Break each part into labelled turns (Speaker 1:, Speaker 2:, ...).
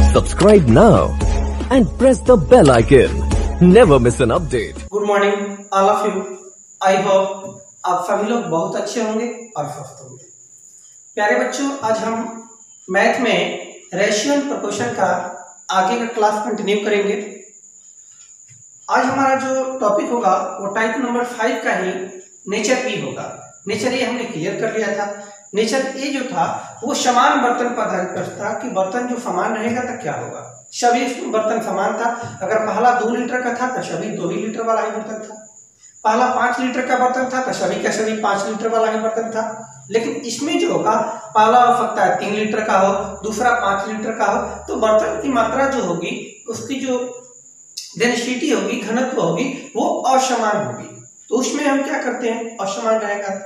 Speaker 1: Subscribe now and press the bell icon. Never miss an update.
Speaker 2: Good morning all of you. I hope आप सभी लोग बहुत अच्छे होंगे और स्वस्थ होंगे। प्यारे बच्चों, आज हम मैथ में रेशियो एंड प्रोपोर्शन का आगे का क्लास कंटिन्यू करेंगे। आज हमारा जो टॉपिक होगा वो टाइप नंबर 5 का ही नेचर बी होगा। नेचर ए हमने क्लियर कर लिया था। नेचर ए जो था वो समान बर्तन पर आधारित प्रश्न था कि बर्तन जो समान रहेगा तो क्या होगा। सभी बर्तन समान था। अगर पहला 2 लीटर का था तो सभी 2 ही लीटर वाला ही बर्तन था। पहला 5 लीटर का बर्तन था तो सभी का सभी 5 लीटर वाला ही बर्तन था। लेकिन इसमें जो होगा पहला हो सकता है 3 लीटर का हो, दूसरा 5 लीटर का हो, तो बर्तन की मात्रा जो होगी उसकी जो डेंसिटी होगी, घनत्व होगी, वो असमान होगी। तो उसमें हम क्या करते हैं, असमान रहेगा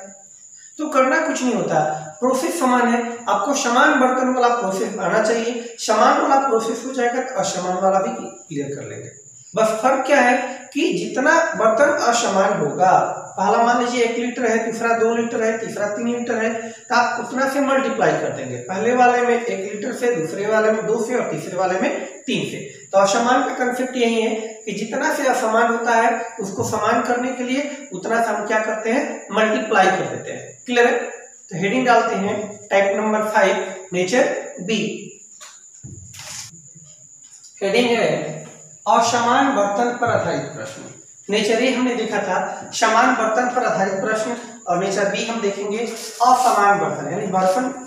Speaker 2: तो करना कुछ नहीं होता। प्रोसेस समान है, आपको समान बर्तन वाला प्रोसेस आना चाहिए। समान वाला प्रोसेस हो जाएगा तो असमान वाला भी क्लियर कर लेंगे। बस फर्क क्या है कि जितना बर्तन असमान होगा, पहला मान लीजिए 1 लीटर है, दूसरा 2 लीटर है, तीसरा 3 लीटर है, तो आप उतना से मल्टीप्लाई कर देंगे। पहले वाले में 1 लीटर से, दूसरे वाले में 2 से और तीसरे वाले में 3 से। तो असमान का कंसेप्ट यही है कि जितना से असमान होता है उसको समान करने के लिए उतना से हम क्या करते हैं, मल्टीप्लाई कर देते हैं। क्लियर है? तो हेडिंग डालते हैं type number 5 nature B. Heading है असमान बर्तन पर आधारित प्रश्न। नेचर ए हमने देखा था समान बर्तन पर आधारित प्रश्न, और नेचर बी हम देखेंगे असमान बर्तन, यानी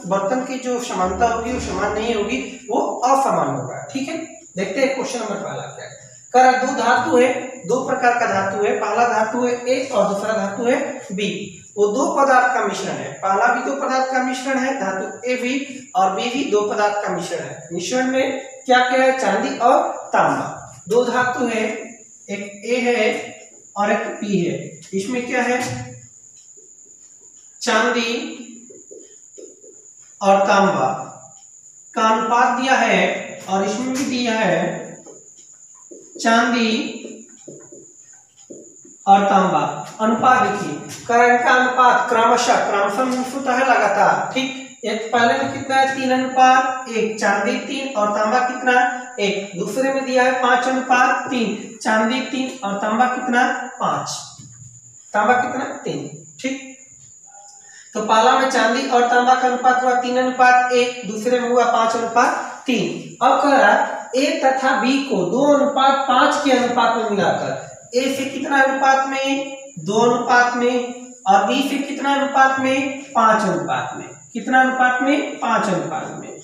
Speaker 2: बर्तन की जो समानता होगी वो समान नहीं होगी, वो असमान होगा। ठीक है, देखते हैं क्वेश्चन नंबर पहला क्या है। कह रहा 2 धातु है, 2 प्रकार का धातु है। पहला धातु है ए और दूसरा धातु है बी। वो 2 पदार्थ का मिश्रण है। पहला भी 2 पदार्थ का मिश्रण है, धातु ए भी, और बी भी 2 पदार्थ का मिश्रण है। मिश्रण में क्या क्या है, चांदी और तांबा। 2 धातु है, एक ए है और एक बी है। इसमें क्या है, चांदी और तांबा का अनुपात दिया है, और इसमें भी दिया है चांदी और तांबा। अनुपात देखिए, करंट का अनुपात क्रमशः होता है लगातार। ठीक, एक पहले में कितना है, 3:1, चांदी 3 और तांबा कितना 1। दूसरे में दिया है 5:3, चांदी 3 और तांबा कितना 5, तांबा कितना 3। ठीक, तो पहला में चांदी और तांबा का अनुपात हुआ 3:1, दूसरे में हुआ 5:3। अब कह रहा ए तथा बी को 2:5 के अनुपात में मिलाकर, ए से कितना अनुपात में, 2 अनुपात में, और बी से कितना अनुपात में, 5 अनुपात में। कितना अनुपात में, 5 अनुपात में।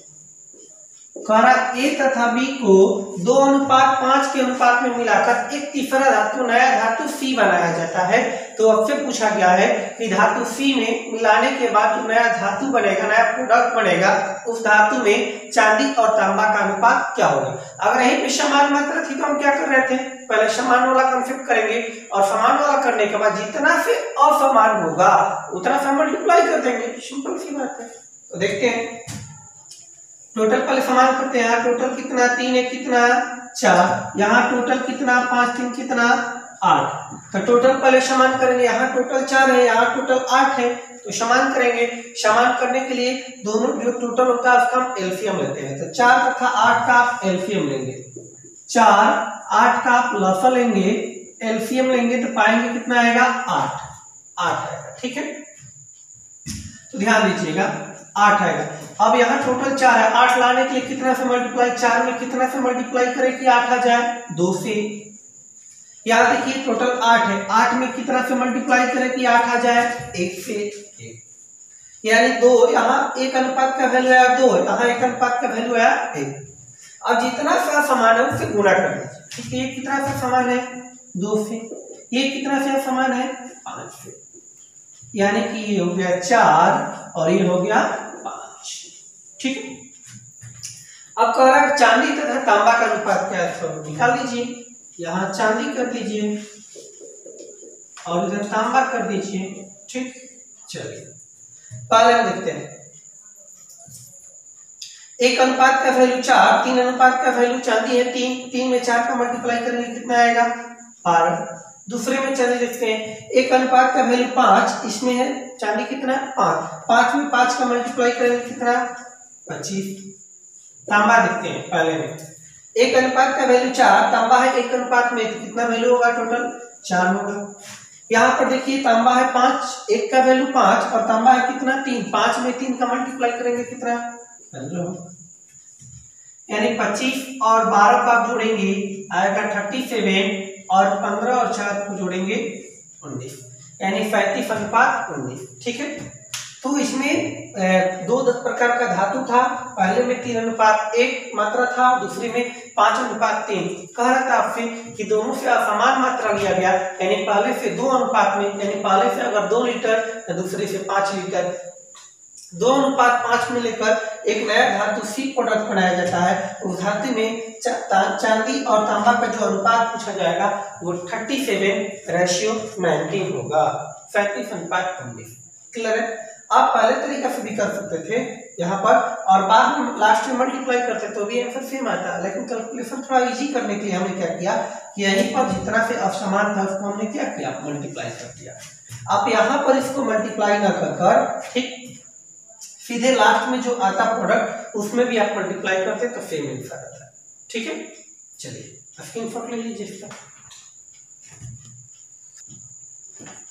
Speaker 2: कह रहा ए तथा बी को 2:5 के अनुपात में मिलाकर एक तीसरा धातु, नया धातु सी बनाया जाता है। तो अब से पूछा गया है कि धातु सी में मिलाने के बाद जो नया धातु बनेगा, नया प्रोडक्ट बनेगा, उस धातु में चांदी और तांबा का अनुपात क्या होगा। अगर यहीं पे समान मात्रा थी तो हम क्या कर रहे थे, पहले समान वाला कंसेप्ट करेंगे, और समान वाला करने के बाद जितना से असमान होगा उतना से मल्टीप्लाई कर देंगे। सिंपल सी बात है। तो देखते हैं, टोटल पहले समान करते हैं। यहाँ टोटल कितना, 3 1 कितना 4, यहाँ टोटल कितना 5 3 कितना 8। तो टोटल पहले समान करेंगे। यहाँ टोटल 4 है, यहाँ टोटल 8 है, तो समान करेंगे। समान करने के लिए दोनों जो टोटल होता है उसका हम एलसीएम लेते हैं। तो 4 तथा 8 का आप एलसीएम लेंगे, 4 8 का आप लसअ लेंगे, एलसीएम लेंगे, तो पाएंगे कितना आएगा 8 आएगा। ठीक है, तो ध्यान दीजिएगा 8 आएगा। अब यहाँ टोटल 4 है, 8 लाने के लिए कितना से मल्टीप्लाई, 4 में कितना से मल्टीप्लाई करें कि 8 आ जाए, 2 से। यहाँ देखिए टोटल 8 है, 8 में कितना से मल्टीप्लाई करें कि 8 आ जाए, 1 से 1, यानी 2। यहाँ 1 अनुपात का वैल्यू आया 2, यहाँ 1 अनुपात का वैल्यू आया 1। अब जितना सा समान है उससे गुणा कर दीजिए। ठीक है, ये कितना सा समान है, 2 से, ये कितना सा समान है, 5 से, यानी कि ये हो गया 4 और ये हो गया 5। ठीक है, अब कह रहा है चांदी तथा तांबा का अनुपात क्या है, निकाल लीजिए। यहाँ चांदी कर दीजिए और इधर तांबा कर दीजिए। ठीक, चलिए पहले हम देखते हैं। 1 अनुपात का वैल्यू 4, 3 अनुपात का वैल्यू चांदी है 3 में 4 का मल्टीप्लाई करेंगे कितना आएगा 12। दूसरे में चले देखते हैं, 1 अनुपात का वैल्यू 5, इसमें है चांदी कितना 5 में 5 का मल्टीप्लाई करेंगे कितना 25। तांबा देखते हैं पहले में। 1 अनुपात का वैल्यू 4, तांबा है 1 अनुपात में, तो कितना वैल्यू होगा टोटल 4 होगा। यहाँ पर देखिए तांबा है 5, 1 का वैल्यू 5 और तांबा है कितना 3, 5 में 3 का मल्टीप्लाई करेंगे कितना, यानी 25 और 12 को आप जोड़ेंगे आएगा 37 और 15 और 4 को जोड़ेंगे 19, यानी 35 अनुपात 19। ठीक है, तो इसमें 2 प्रकार का धातु था, पहले में 3 अनुपात 1 मात्रा था, दूसरे में 5 अनुपात 3। कह रहा था आपसे कि दोनों से असमान मात्रा लिया गया, यानी पहले से 2 अनुपात में, यानी पहले से अगर 2 लीटर तो दूसरे से 5 लीटर, 2 अनुपात 5 में लेकर एक नया धातु सी प्रोडक्ट बनाया जाता है। उस धातु में चांदी और तांबा का जो अनुपात पूछा जाएगा वो 37:19 होगा, 35 अनुपात 19। क्लियर है? आप पहले तरीका से भी कर सकते थे यहाँ पर और बाद में लास्ट में मल्टीप्लाई करते तो भी आंसर सेम आता, लेकिन कैलकुलेशन थोड़ा इजी करने के लिए हमने क्या किया कि यहीं पर जितना से असमान था उसको हमने क्या किया, मल्टीप्लाई कर दिया। आप यहाँ पर इसको मल्टीप्लाई ना कर ठीक सीधे लास्ट में जो आता प्रोडक्ट उसमें भी आप मल्टीप्लाई करते तो सेम आंसर आता है। ठीक है, चलिए स्क्रीनशॉट ले लीजिए इसका।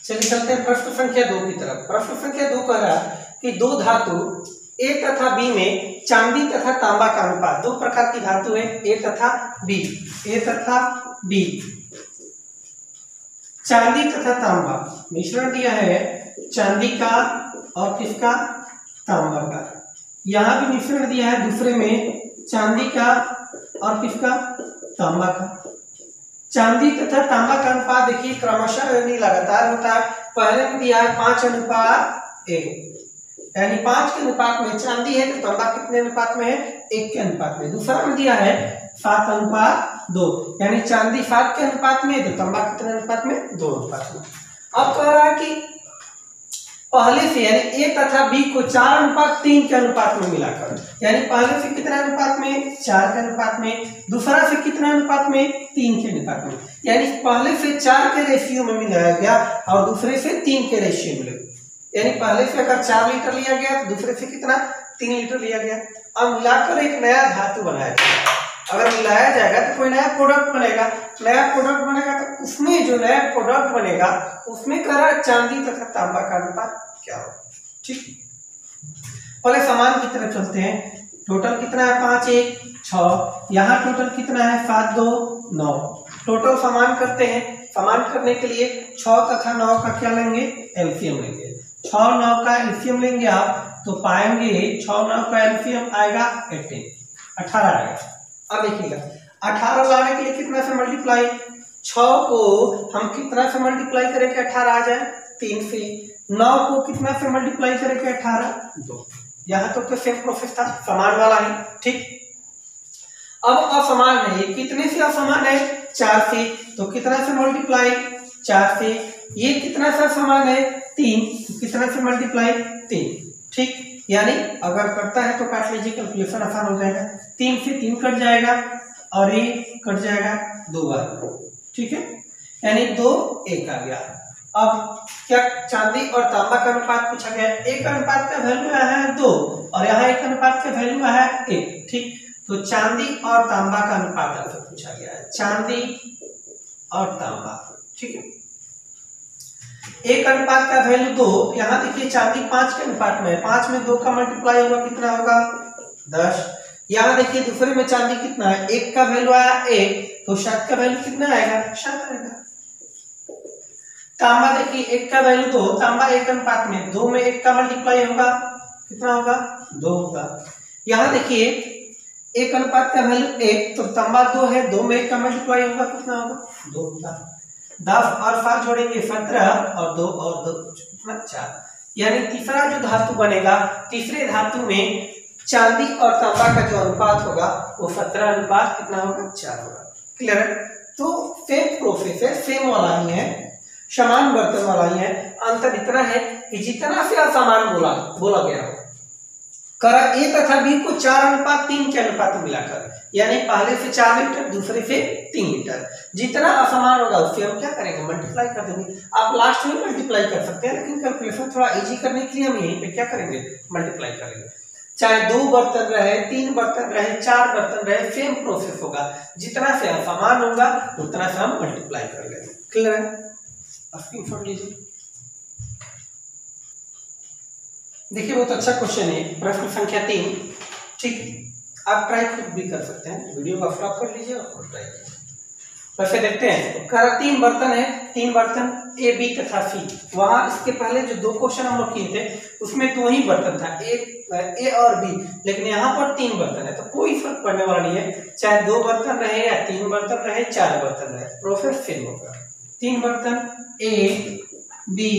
Speaker 2: चलिए चलते हैं प्रश्न संख्या 2 की तरफ। प्रश्न संख्या 2 कह रहा है कि 2 धातु ए तथा बी में चांदी तथा तांबा का अनुपात, 2 प्रकार की धातु है ए तथा बी, ए तथा बी, चांदी तथा तांबा मिश्रण दिया है चांदी का और किसका, तांबा का। यहाँ भी मिश्रण दिया है दूसरे में चांदी का और किसका, तांबा का। चांदी तथा तांबा का अनुपात देखिए क्रमशः यानी लगातार होता है। पहले में दिया है 5 अनुपात 1, यानी 5 के अनुपात में चांदी है तो तांबा कितने अनुपात में है, 1 के अनुपात में। दूसरा में दिया है 7 अनुपात 2, यानी चांदी 7 के अनुपात में तो तांबा कितने अनुपात में, 2 अनुपात में। अब कह रहा है कि पहले से यानी ए तथा बी को 4 अनुपात 3 के अनुपात में मिलाकर, यानी पहले से कितना अनुपात में, 4 के अनुपात में, दूसरा से कितना अनुपात में, 3 के अनुपात में, यानी पहले से 4 के रेशियो में मिलाया गया और दूसरे से 3 के रेशियो में, यानी पहले से अगर 4 लीटर लिया गया तो दूसरे से कितना, 3 लीटर लिया गया। अब मिलाकर एक नया धातु बनाया गया। अगर मिलाया जाएगा तो कोई नया प्रोडक्ट बनेगा, नया प्रोडक्ट बनेगा तो उसमें जो नया प्रोडक्ट बनेगा उसमें कह रहा है चांदी तथा तांबा का अनुपात क्या हो। ठीक, पहले समान की तरफ चलते हैं। टोटल कितना है, 5 1 6, यहाँ टोटल कितना है, 7 2 9। टोटल समान करते हैं, समान करने के लिए 6 तथा 9 का क्या लेंगे, एलसीएम लेंगे। 6 9 का एलसीएम लेंगे आप तो पाएंगे 6 9 का एलसीएम आएगा 18 आएगा। अब देखिएगा 18 लाने के लिए कितना से मल्टीप्लाई, 6 को हम कितना से मल्टीप्लाई करें कि 18 आ जाए, 3 से। 9 को कितना से मल्टीप्लाई करें कि 18, 2। यहाँ तो सेम प्रोसेस था, समान वाला ही। ठीक, अब असमान है, ये कितने से असमान है, 4 से, तो कितना से मल्टीप्लाई, 4 से। ये कितना से समान है, 3, तो कितना से मल्टीप्लाई, 3। ठीक, यानी अगर करता है तो काट लीजिए, कैलकुलेशन आसान हो जाएगा। 3 से 3 कट जाएगा और ये कट जाएगा 2 बार। ठीक है, यानी 2 1 आ गया। अब क्या चांदी और तांबा का अनुपात पूछा गया है, 1 अनुपात का वैल्यू आया है 2 और यहाँ 1 अनुपात का वैल्यू आया है 1। ठीक, तो चांदी और तांबा का अनुपात आपसे पूछा गया है, चांदी और तांबा। ठीक है, 1 अनुपात का वैल्यू 2, यहाँ देखिए चांदी 5 के अनुपात में है, 5 में 2 का मल्टीप्लाई होगा कितना होगा, 10। यहाँ देखिए दूसरे में चांदी कितना है, 1 का वैल्यू आया 1, तो 7 का वैल्यू कितना आएगा, 7 आएगा। तांबा देखिए 1 का वैल्यू 2, तांबा 1 अनुपात में, 2 में 1 का मल्टीप्लाई होगा कितना होगा, 2 होगा। यहाँ देखिए 1 अनुपात का वैल्यू 1, तो तांबा 2 है, 2 में 1 का मल्टीप्लाई होगा कितना होगा, 2 होगा। 10 और 7 जोड़ेंगे 17 और 2 और 2 कितना, 4। यानी तीसरा जो धातु बनेगा, तीसरे धातु में चांदी और तांबा का जो अनुपात होगा वो 17 अनुपात कितना होगा, 4 होगा। क्लियर है? तो सेम प्रोसेस है, सेम वाला ही है, समान बर्तन वाला ही है। अंतर इतना है कि जितना से असमान बोला गया हो, करा ए तथा बी को 4 अनुपात 3 के अनुपात में मिलाकर, यानी पहले से 4 लीटर दूसरे से 3 लीटर, जितना असमान होगा उससे हम क्या करेंगे, मल्टीप्लाई कर देंगे। आप लास्ट में मल्टीप्लाई कर सकते हैं, लेकिन कैलकुलेशन थोड़ा इजी करने के लिए हम यहीं पे क्या करेंगे, मल्टीप्लाई करेंगे। चाहे 2 बर्तन रहे, 3 बर्तन रहे, 4 बर्तन रहे, सेम प्रोसेस होगा। जितना से असमान होगा उतना से हम मल्टीप्लाई कर लेंगे। क्लियर है? स्क्रीनशॉट लीजिए। देखिए बहुत अच्छा क्वेश्चन है, प्रश्न संख्या 3। ठीक, आप ट्राई खुद भी कर सकते हैं, वीडियो को स्टॉप कर लीजिए और खुद ट्राई कीजिए। वैसे देखते हैं, 3 बर्तन है, 3 बर्तन ए, बी तथा सी। वहां इसके पहले जो 2 क्वेश्चन हम लोग किए थे उसमें 2 ही बर्तन था, ए और बी, लेकिन यहाँ पर 3 बर्तन है, तो कोई फर्क पड़ने वाला नहीं है। चाहे 2 बर्तन रहे या 3 बर्तन रहे, 4 बर्तन रहे, प्रोसेस सेम होगा। 3 बर्तन ए, बी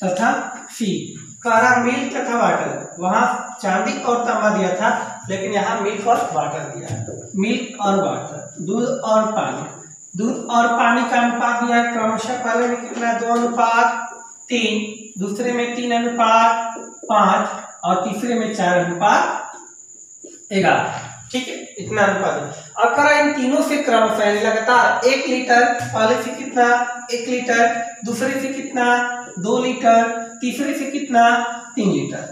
Speaker 2: तथा सी। कहा मिल्क तथा वाटर, वहां चांदी और तांबा दिया था, लेकिन यहाँ मिल्क और वाटर दिया है। मिल्क और वाटर, दूध और पानी। दूध और पानी का अनुपात दिया है क्रमशः, पहले में कितना 2:3, दूसरे में 3:5 और तीसरे में 4:11। ठीक है, इतना अनुपात है। अब करा इन तीनों से क्रमशः लगातार 1 लीटर, पहले से कितना 1 लीटर, दूसरे से कितना 2 लीटर, तीसरे से कितना 3 लीटर।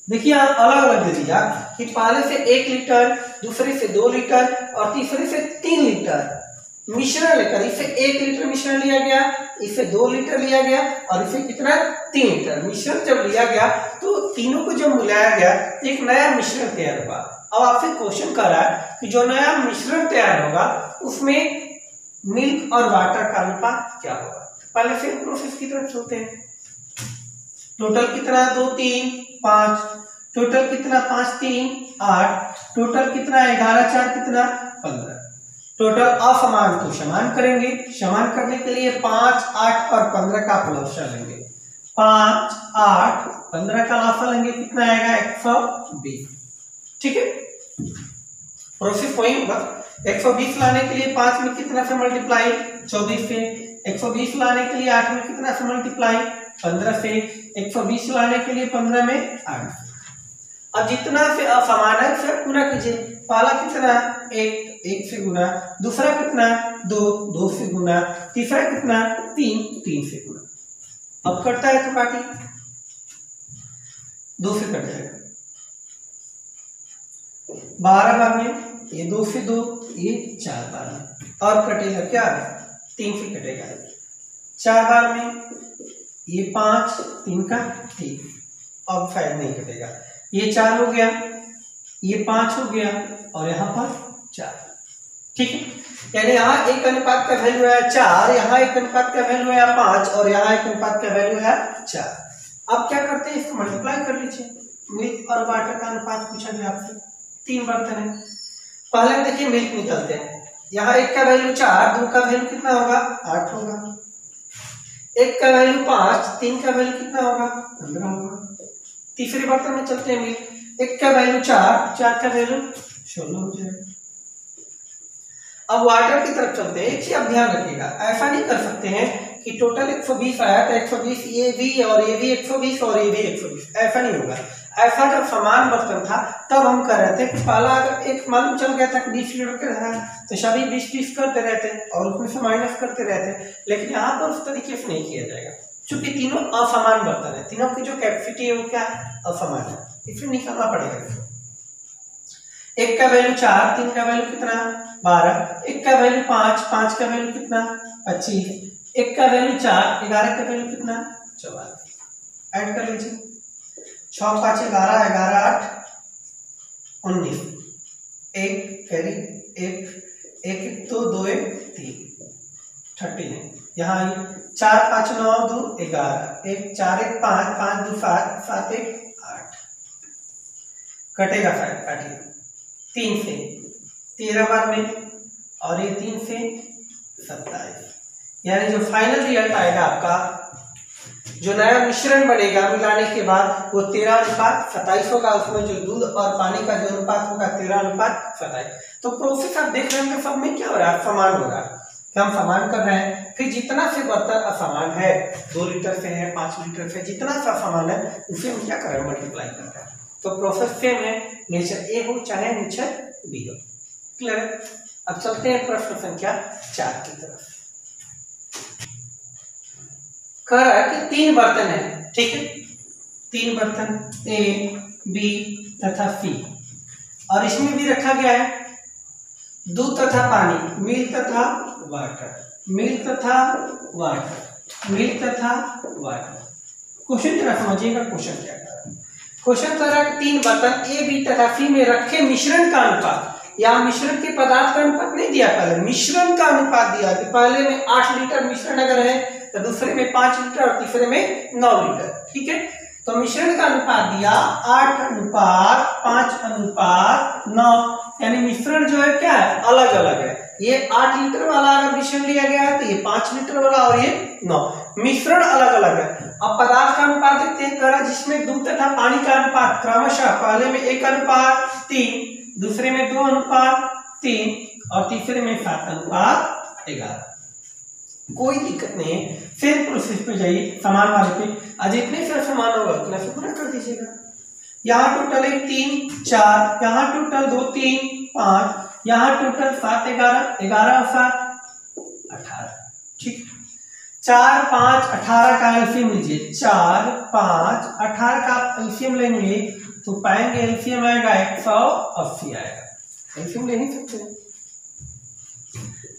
Speaker 2: देखिए आप अलग अलग दे दिया कि पहले से 1 लीटर, दूसरे से 2 लीटर और तीसरे से 3 लीटर मिश्रण लेकर, इसे 1 लीटर मिश्रण लिया गया, इसे 2 लीटर लिया गया और इसे कितना 3 लीटर मिश्रण जब लिया गया तो तीनों को जब मिलाया गया एक नया मिश्रण तैयार हुआ। अब आपसे क्वेश्चन कर रहा है कि जो नया मिश्रण तैयार होगा उसमें मिल्क और वाटर का अनुपात क्या होगा। पहले से प्रोसेस की तरफ चलते हैं। टोटल कितना 2 3 5, टोटल कितना 5 3 8, टोटल कितना 11 4 कितना 15। टोटल असमान को समान करेंगे, समान करने के लिए 5 8 और 15 का लॉसा लेंगे। 5 8 15 का लॉसा लेंगे, कितना आएगा 120। ठीक है, प्रोसेस वही होगा। 120 लाने के लिए 5 में कितना से मल्टीप्लाई 24 से, 120 लाने के लिए 8 में कितना से मल्टीप्लाई 15 से, 120 लाने के लिए 15 में 8। अब जितना से असमान है फिर गुना कीजिए। पहला कितना 1 से गुना, दूसरा कितना 2 से गुना, तीसरा कितना 3 से गुना। अब कटता है तो काटी 2 से कट जाएगा 12 बार में, ये 2 से 2, ये 4 बार में, और कटेगा क्या 3 से कटेगा 4 बार में, ये 5 3 का 3, अब शायद नहीं कटेगा, ये 4 हो गया, ये 5 हो गया और यहाँ पर 4। ठीक है, यानी यहाँ एक अनुपात का वैल्यू है 4, यहाँ एक अनुपात का वैल्यू है 5 और यहाँ एक अनुपात का वैल्यू है 4। अब क्या करते हैं, इसको मल्टीप्लाई कर लीजिए। मिल्क और वाटर का अनुपात पूछा गया आपसे, 3 बर्तन है। पहले देखिए मिल्क निकलते हैं, यहाँ 1 का वैल्यू 4, 2 का वैल्यू कितना होगा 8 होगा, 1 का वैल्यू 5, 3 का वैल्यू कितना होगा 15 होगा। तीसरे बर्तन में चलते हैं मिल्क, 1 का वैल्यू 4, 4 का वैल्यू 16 हो जाएगा। अब वाटर की तरफ चलते हैं। एक चीज आप ध्यान रखिएगा, ऐसा नहीं कर सकते हैं कि टोटल 120 आया तो 120 ये भी और ये भी 120 और ये भी 120, ऐसा नहीं होगा। ऐसा जब समान बर्तन था तब हम कर रहे थे कि पहला अगर एक मालूम चल गया था कि 20 लीटर का रहा है तो सभी 20 करते रहते और उसमें से माइनस करते रहते, लेकिन यहाँ पर उस तरीके से नहीं किया जाएगा क्योंकि तीनों असमान बर्तन है, तीनों की जो कैपेसिटी है वो क्या है असमान है, इसलिए निकालना पड़ेगा। 1 का वैल्यू 4, 3 का वैल्यू कितना 12, 1 का वैल्यू 5, 5 का वैल्यू कितना 25, 1 का वैल्यू 4, 11 का वैल्यू कितना 44। ऐड कर लीजिए, 6 5 11, 11 8 19, 1 कैरी 1 1 2 2 1 3 39। यहाँ 4 5 9 2 11, 1 4 1 5 5 2 7 7 1 8, कटेगा 5 काटिए 3 से 13 बार में और ये 3 से 27, यानी जो फाइनल रिजल्ट आएगा आपका, जो नया मिश्रण बनेगा मिलाने के बाद वो 13:27 होगा। उसमें जो दूध और पानी का जो अनुपात होगा 13:27। तो प्रोसेस आप देख रहे हैं सब में क्या हो रहा है, समान हो रहा है, हम समान कर रहे हैं। फिर जितना से बर्तन असमान है, 2 लीटर से है 5 लीटर से, जितना सा असमान है उसे हम क्या कर रहे हैं मल्टीप्लाई कर रहे हैं। तो प्रोसेस सेम है, नेचर ए हो चाहे नेचर बी हो। क्लियर है? अब चलते हैं प्रश्न संख्या 4 की तरफ। कह रहा है कि 3 बर्तन है, ठीक है, 3 बर्तन ए बी तथा सी। और इसमें भी रखा गया है दूध तथा पानी, मिल्क तथा वाटर, मिल्क तथा वाटर, मिल्क तथा वाटर। क्वेश्चन जरा समझिएगा क्वेश्चन क्या कर रहा है। क्वेश्चन कर रहा है 3 बर्तन ए बी तथा सी में रखे मिश्रण का अनुपात, या मिश्रण के पदार्थ का अनुपात नहीं दिया, पहले मिश्रण का अनुपात दिया कि पहले में 8 लीटर मिश्रण अगर है तो दूसरे में 5 लीटर और तीसरे में 9 लीटर। ठीक है, तो मिश्रण का अनुपात दिया 8 अनुपात 5 अनुपात 9, यानी मिश्रण जो है क्या है, अलग अलग है। ये 8 लीटर वाला अगर मिश्रण लिया गया है तो ये 5 लीटर वाला और ये 9, मिश्रण अलग अलग है। अब पदार्थ का अनुपात देखते हैं, करा जिसमें दूध तथा पानी का अनुपात क्रमशः पहले में 1 अनुपात 3, दूसरे में 2 अनुपात 3 और तीसरे में 7 अनुपात 11। कोई दिक्कत नहीं है, सेम प्रोसेस पे जाइए समान वाले पे, आज इतने से समान होगा उतना से पूरा कर दीजिएगा। यहाँ टोटल 1 3 4, यहाँ टोटल 2 3 5, यहाँ टोटल 7 11, 11 और 7 18। ठीक, 4 5 18 का एलसीएम लीजिए, 4 5 18 का एलसीएम लेंगे तो पाएंगे एलसीएम आएगा 180 आएगा। एलसीएम ले नहीं सकते।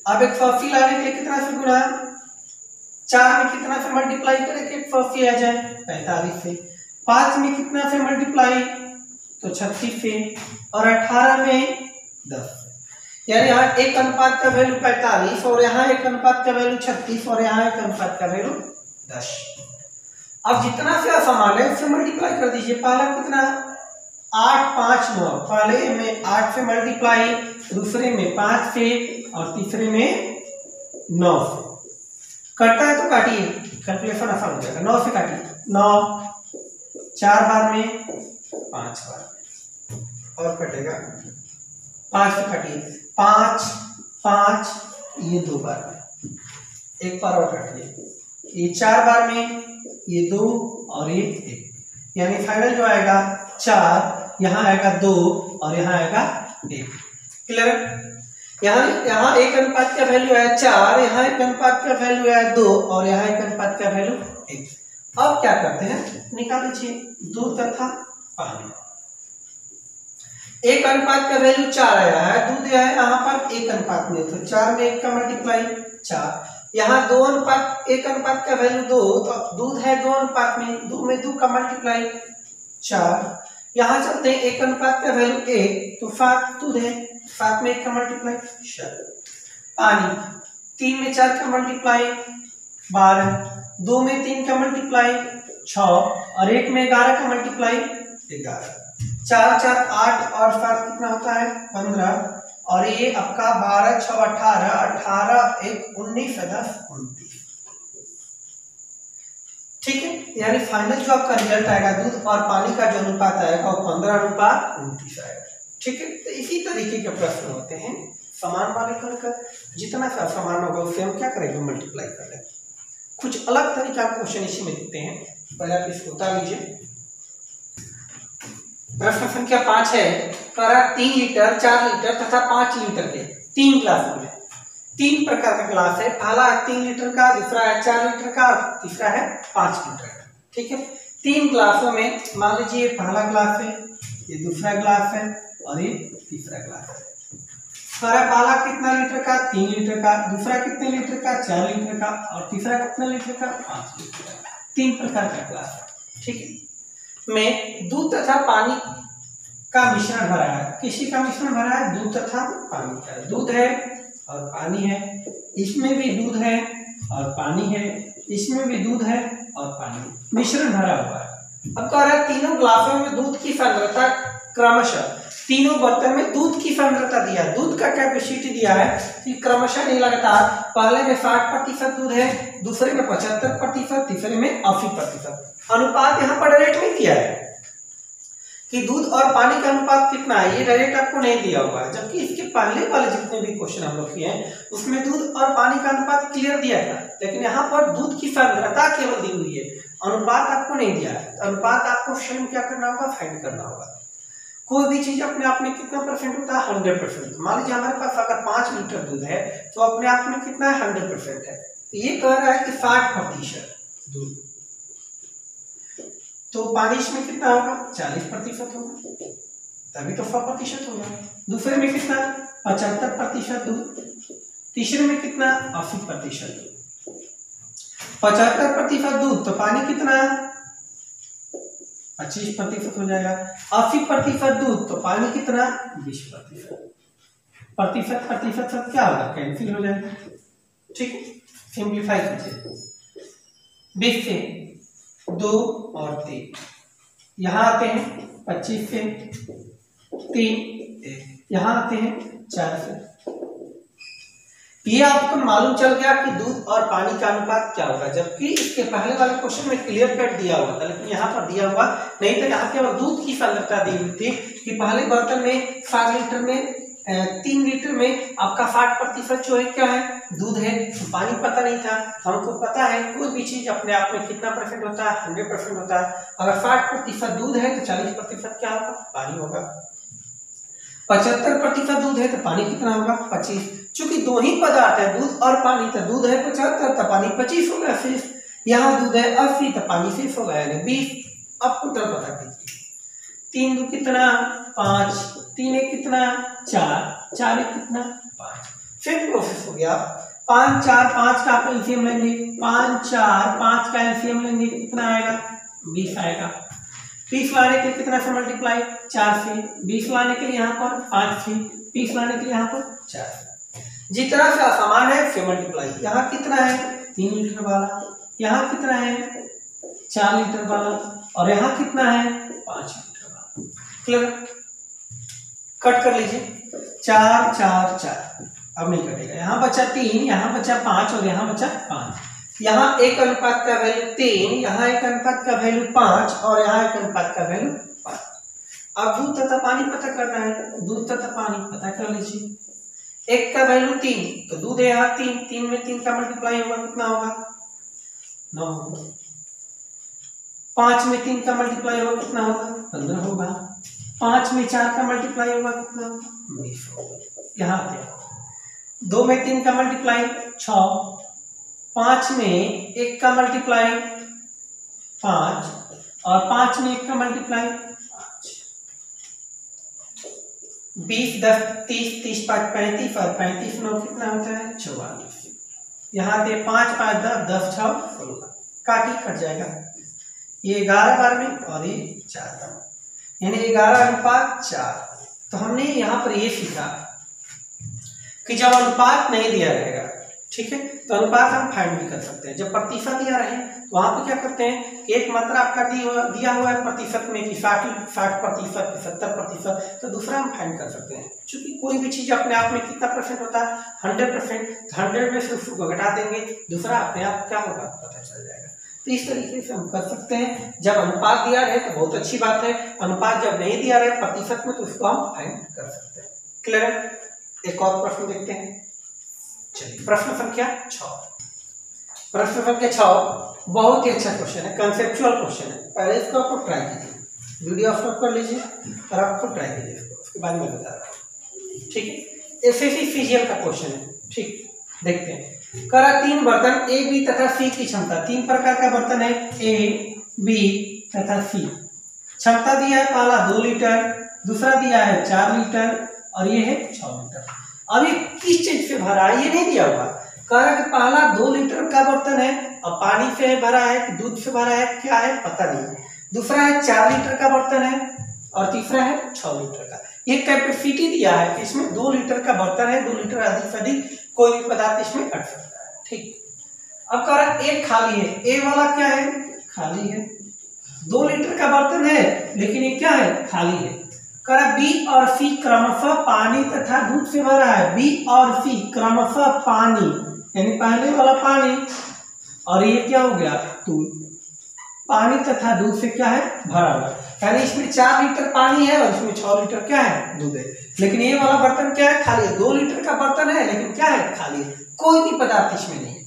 Speaker 2: अब 180 लाने के लिए कितना से गुणा, 4 में कितना से मल्टीप्लाई करें कि 180 आ जाए, 45 से। 5 में कितना से मल्टीप्लाई तो 36 से, और 18 में 10 से। यानी यहाँ 1 अनुपात का वैल्यू 45 और यहाँ 1 अनुपात का वैल्यू 36 और यहाँ 1 अनुपात का वैल्यू 10। अब जितना से असमान है उससे मल्टीप्लाई कर दीजिए। पहला कितना 8 5 9, पहले में 8 से मल्टीप्लाई, दूसरे में 5 से और तीसरे में 9 से। कटता है तो काटिए, कैलकुलेशन आसान हो जाएगा। 9 से काटिए, 9 4 बार में 5 बार में, और कटेगा 5 से काटिए, 5 5 ये 2 बार में, एक बार और काटिए, ये 4 बार में, ये 2 और ये 1, यानी फाइनल जो आएगा 4, यहाँ आएगा 2 और यहाँ आएगा 1। क्लियर? यहाँ 1 अनुपात का वैल्यू है 4, यहाँ 1 अनुपात का वैल्यू है 2 और यहाँ 1 अनुपात का वैल्यू 1। अब क्या करते हैं, निकाल लीजिए दूध तथा पानी। 1 अनुपात का वैल्यू 4 आया है, दूध है यहाँ पर 1 अनुपात में, तो 4 में 1 का मल्टीप्लाई 4। यहाँ 2 अनुपात 1 अनुपात का वैल्यू 2, तो दूध है 2 अनुपात में, 2 में 2 का मल्टीप्लाई 4। यहाँ चलते हैं 1 अनुपात का वैल्यू 1, तो 7 दूध है, 7 में 1 का मल्टीप्लाई 4। पानी 3 में 4 का मल्टीप्लाई 12, 2 में 3 का मल्टीप्लाई 6 और 1 में 11 का मल्टीप्लाई 11। 4 4 8 और 7 कितना होता है 15, और ये आपका 12 6 18, 18 1 19 10 29। ठीक है, यानी फाइनल जो आपका रिजल्ट आएगा दूध और पानी का जो अनुपात आएगा वो 15 अनुपात 29 आएगा। ठीक है, तो इसी तरीके के प्रश्न होते हैं समान वाले कर, जितना सा समान होगा उससे हम क्या करेंगे, मल्टीप्लाई कर लेंगे। कुछ अलग तरीके का क्वेश्चन इसी में देते हैं, पहले आप इसको उतार लीजिए। प्रश्न संख्या 5 है, करा 3 लीटर 4 लीटर तथा 5 लीटर के 3 ग्लास में, 3 प्रकार का ग्लास है, पहला है 3 लीटर का, दूसरा है 4 लीटर का, तीसरा है 5 लीटर का। ठीक है, 3 ग्लासों में मान लीजिए पहला ग्लास है, ये दूसरा ग्लास है और ये तीसरा ग्लास है। पहला कितना लीटर का 3 लीटर का, दूसरा कितने लीटर का 4 लीटर का और तीसरा कितना लीटर का 5 लीटर का। 3 प्रकार का ग्लास है। ठीक है, में दूध तथा पानी का मिश्रण भरा है। किसी का मिश्रण भरा है, दूध तथा पानी का। दूध है और पानी है, इसमें भी दूध है और पानी है, इसमें भी दूध है और पानी, मिश्रण भरा हुआ है। अब कह रहा है तीनों ग्लासों में दूध की सांद्रता क्रमशः, तीनों बर्तन में दूध की सांद्रता दिया, दूध का कैपेसिटी दिया है कि क्रमशः नहीं लगातार, पहले में 60% दूध है, दूसरे में 75%, तीसरे में 80%। अनुपात यहाँ पर डायरेक्ट नहीं दिया है कि दूध और पानी का अनुपात कितना है, ये डायरेक्ट आपको नहीं दिया हुआ है। जबकि इसके पहले वाले जितने भी क्वेश्चन हम लोग किए हैं उसमें दूध और पानी का अनुपात क्लियर दिया था, लेकिन यहाँ पर दूध की सांद्रता केवल दी हुई है, अनुपात आपको नहीं दिया है। अनुपात आपको स्वयं क्या करना होगा, फाइंड करना होगा। कोई भी चीज अपने आप में कितना परसेंट होता है, 100%। मान लीजिए हमारे पास अगर 5 लीटर दूध है तो अपने आप में कितना है, 100% है। तो ये कह रहा है कि 60% दूध, तो पानी इसमें कितना होगा, 40% होगा। तभी तो 100% होगा। दूसरे में कितना 75% दूध, तीसरे में कितना 80% दूध। 75% दूध तो पानी कितना 25% हो जाएगा। 80% दूध तो पानी कितना 20%। प्रतिशत प्रतिशत सब क्या होगा कैंसिल हो जाएगा। ठीक, सिंप्लीफाई कीजिए। 20 से 2 और 3 यहाँ आते हैं, 25 से 3 यहाँ आते हैं, 4 से। ये आपको मालूम चल गया कि दूध और पानी का अनुपात क्या होगा, जबकि इसके पहले वाले क्वेश्चन में क्लियर कट दिया हुआ था, लेकिन यहाँ पर दिया हुआ नहीं था। यहाँ केवल दूध की सांद्रता दी हुई थी कि पहले बर्तन में 5 लीटर में 3 लीटर में आपका 60% जो है क्या है दूध है। पानी पता नहीं था, हमको पता है कोई भी चीज अपने आप में कितना परसेंट होता है 100% होता है। अगर 60% दूध है तो 40% क्या होगा पानी होगा। 75% दूध है तो पानी कितना होगा 25। चूंकि दो ही पदार्थ है दूध और पानी, तो दूध है 75 तो पानी 25 होगा। सिर्फ यहाँ दूध है 80 तो पानी सिर्फ होगा यानी 20। अब टोटल पता कीजिए। 3 दूध कितना 5, 3 एक कितना 4, 4 एक कितना 5। फिर प्रोसेस हो गया 5 4 5 का एलसीएम लेंगे, 5 4 5 का एलसीएम लेंगे, कितना आएगा 20 आएगा। 20 लाने के लिए कितना से मल्टीप्लाई 4 से, 20 लाने के लिए यहाँ पर 5 से, 20 लाने के लिए यहाँ पर 4 से। जितना सा समान है से मल्टीप्लाई। यहाँ कितना है 3 लीटर वाला, यहाँ कितना है 4 लीटर वाला, और यहाँ कितना है 5 लीटर वाला। क्लियर, कट कर लीजिए 4 4 4, अब नहीं कटेगा। यहाँ बचा 3, यहाँ बचा 5 और यहाँ बचा 5। यहाँ एक अनुपात का वैल्यू 3, यहाँ एक अनुपात का वैल्यू 5 और यहाँ एक अनुपात का वैल्यू 5। अब दूध तथा पानी पता करना है, दूध तथा पानी पता कर लीजिए। एक का वैल्यू 3 तो दूध है यहाँ 3, 3 में 3 का मल्टीप्लाई होगा कितना होगा 9 होगा। 5 में 3 का मल्टीप्लाई होगा कितना होगा 15 होगा। 5 में 4 का मल्टीप्लाई होगा कितना होगा 20 होगा। यहाँ पे 2 में 3 का मल्टीप्लाई 6, 5 में 1 का मल्टीप्लाई 5 और 5 में 1 का मल्टीप्लाई 5। 20 10 30, 30 5 35 और 35 9 कितना होता है 44। यहाँ पे 5 5 10 10 6 16, काटी कट जाएगा। ये 11 बार में और ये 4 बार, यानी 11 अनुपात 4। तो हमने यहाँ पर ये सीखा कि जब अनुपात नहीं दिया रहेगा, ठीक है, तो अनुपात हम फाइंड भी कर सकते हैं। जब प्रतिशत दिया रहे तो वहां पे क्या करते हैं कि एक मात्रा आपका दिया हुआ है प्रतिशत में कि 60% 70%, तो दूसरा हम फाइंड कर सकते हैं। क्योंकि कोई भी चीज अपने आप में कितना परसेंट होता है 100%, तो 100 में से उसको घटा देंगे, दूसरा अपने आप क्या होगा पता चल जाएगा। तो इस तरीके से हम कर सकते हैं। जब अनुपात दिया रहे तो बहुत अच्छी बात है, अनुपात जब नहीं दिया रहे प्रतिशत में तो उसको हम फाइंड कर सकते हैं। क्लियर, एक और प्रश्न देखते हैं। चलिए प्रश्न संख्या 6। प्रश्न संख्या 6 बहुत ही अच्छा क्वेश्चन है, कंसेप्चुअल क्वेश्चन है। पहले इसको आपको ट्राई कीजिए, वीडियो स्टॉप कर लीजिए और आपको ट्राई कीजिए इसको, उसके बाद में बता रहा हूँ। ठीक है, एसएससी फिजिकल का क्वेश्चन है। ठीक, देखते हैं। करा 3 बर्तन ए बी तथा सी की क्षमता, 3 प्रकार का बर्तन है ए बी तथा सी। क्षमता दिया है पहला 2 लीटर, दूसरा दिया है 4 लीटर और ये है 6 लीटर। अब ये किस चीज से भरा है ये नहीं दिया हुआ। कह रहा है कि पहला 2 लीटर का बर्तन है और पानी से भरा है कि दूध से भरा है क्या है पता नहीं। दूसरा है 4 लीटर का बर्तन है और तीसरा है 6 लीटर का। ये कैपेसिटी दिया है कि इसमें 2 लीटर का बर्तन है, 2 लीटर अधिक से अधिक कोई भी पदार्थ इसमें अट सकता है। ठीक, अब कह रहा है एक खाली है, ए वाला क्या है खाली है, 2 लीटर का बर्तन है लेकिन ये क्या है खाली है। करा बी और सी क्रमशः पानी तथा दूध से भरा है, बी और सी क्रमशः पानी यानी पहले वाला पानी और ये क्या हो गया दूध, पानी तथा दूध से क्या है भरा हुआ, यानी इसमें 4 लीटर पानी है और इसमें 6 लीटर क्या है दूध है। लेकिन ये वाला बर्तन क्या है खाली है, 2 लीटर का बर्तन है लेकिन क्या है खाली है, कोई भी पदार्थ इसमें नहीं है।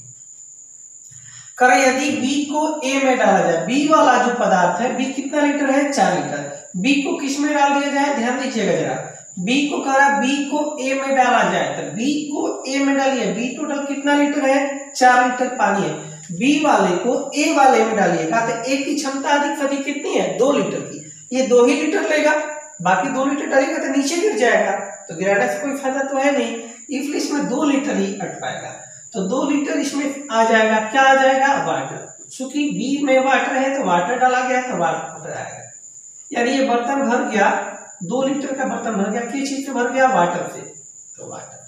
Speaker 2: करा यदि बी को ए में डाला जाए, बी वाला जो पदार्थ है बी कितना लीटर है 4 लीटर, बी को किस में डाल दिया जाए ध्यान दीजिएगा जरा, बी को कह रहा बी को ए में डाला जाए तो बी को ए में डालिए, बी टोटल कितना लीटर है 4 लीटर पानी है, बी वाले को ए वाले में डालिएगा तो ए की क्षमता अधिक से अधिक कितनी है 2 लीटर की, ये 2 ही लीटर लेगा बाकी 2 लीटर डालेगा तो नीचे गिर जाएगा, तो गिराने से कोई फायदा तो है नहीं, इसलिए इसमें 2 लीटर ही अट पाएगा। तो 2 लीटर इसमें आ जाएगा, क्या आ जाएगा, वाटर। चूंकि बी में वाटर है तो वाटर डाला गया तो वाटर आएगा, यानी ये बर्तन भर गया, 2 लीटर का बर्तन भर गया, किस चीज से भर गया, वाटर से, तो वाटर,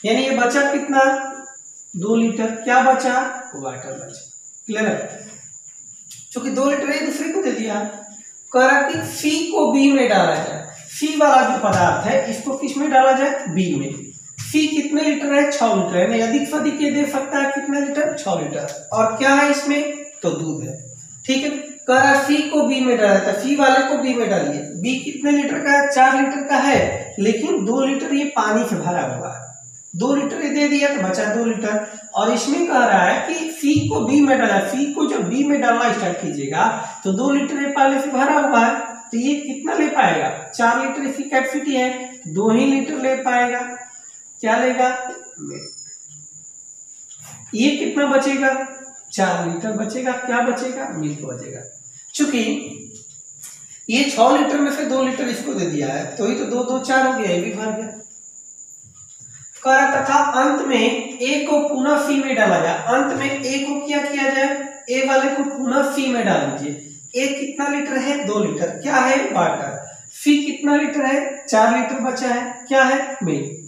Speaker 2: यानी ये बचा कितना, 2 लीटर, क्या बचा, वाटर बचा। क्लियर है? चूंकि 2 लीटर है दूसरे को दे दिया, कह रहा कि फी को बी में डाला जाए, फी वाला जो पदार्थ है इसको किस में डाला जाए, बी में। फी कितने लीटर है, 6 लीटर है, अधिक से अधिक ये दे सकता है कितने लीटर, 6 लीटर, और क्या है इसमें, तो दूध है। ठीक है, कह रहा फी को बी में डाला था, फी वाले को बी में डालिए, बी कितने लीटर का है, 4 लीटर का है, लेकिन 2 लीटर ये पानी से भरा हुआ है, 2 लीटर ये दे दिया तो बचा 2 लीटर, और इसमें कह रहा है कि फी को बी में डाला, फी को जब बी में डालना स्टार्ट कीजिएगा तो 2 लीटर ये पहले से भरा हुआ है, तो ये कितना ले पाएगा, 4 लीटर इसकी कैपेसिटी है, 2 ही लीटर ले पाएगा, क्या लेगा, ये कितना बचेगा, 4 लीटर बचेगा, क्या बचेगा, मिल्क बचेगा। चूंकि ये 6 लीटर में से 2 लीटर इसको दे दिया है, तो ही तो 2 2 4 हो गया, ये भी भर गया। कह रहा तथा अंत में ए को पुनः फी में डाला जाए, अंत में ए को क्या किया जाए, ए वाले को पुनः फी में डाल दीजिए। ए कितना लीटर है, 2 लीटर, क्या है, वाटर। फी कितना लीटर है, 4 लीटर बचा है, क्या है, मिल्क।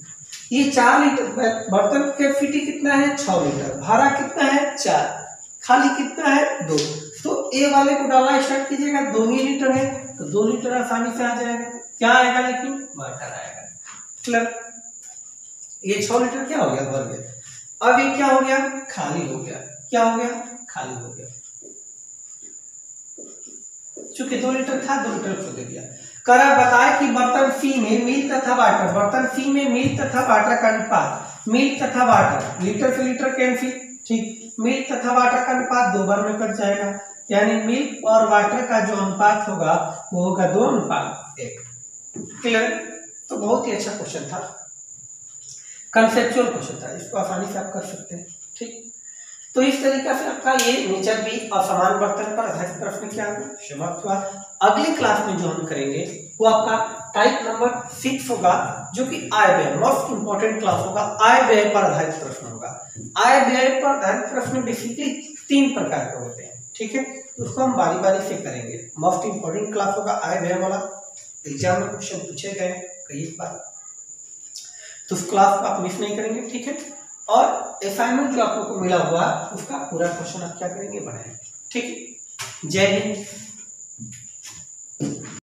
Speaker 2: ये 4 लीटर बर्तन की कैपेसिटी कितना है, 6 लीटर, भाड़ा कितना है, 4, खाली कितना है, 2, तो ए वाले को डालना स्टार्ट कीजिएगा, 2 ही लीटर है, तो 2 लीटर आसानी से आ जाएगा, क्या आएगा, लेकिन वाटर आएगा। क्लियर? ये 6 लीटर क्या हो गया, भर गया। अब ये क्या हो गया, खाली हो गया, क्या हो गया, खाली हो गया, चूंकि 2 लीटर था, 2 लीटर को दे दिया। करा बताया कि बर्तन फी में मिल्क तथा वाटर, बर्तन फी में मिल्क तथा वाटर का अनुपात, मिल्क तथा वाटर, लीटर से लीटर कैंसिल, ठीक, मिल्क तथा वाटर का अनुपात 2 बार में कट जाएगा, यानी मिल्क और वाटर का जो अनुपात होगा वो होगा 2:1। क्लियर? तो बहुत ही अच्छा क्वेश्चन था, कंसेप्चुअल क्वेश्चन था, इसको आसानी से आप कर सकते हैं। ठीक, तो इस तरीके से आपका ये नेचर बी और समान बर्तन पर आधारित प्रश्न क्या समाप्त हुआ। अगली क्लास में जो हम करेंगे वो आपका टाइप नंबर 6 होगा, जो कि आय व्यय, मोस्ट इंपोर्टेंट क्लास होगा, आय व्यय पर आधारित प्रश्न होगा। आय व्यय पर आधारित प्रश्न बेसिकली 3 प्रकार के होते हैं, ठीक है, उसको हम बारी बारी से करेंगे। मोस्ट इंपोर्टेंट क्लास होगा आय व्यय वाला, एग्जाम में क्वेश्चन पूछे गए कई बार, तो उस क्लास को आप मिस नहीं करेंगे, ठीक है। और असाइनमेंट जो आप लोग को मिला हुआ उसका पूरा क्वेश्चन आप क्या करेंगे, बनाएंगे, ठीक है। जय हिंद।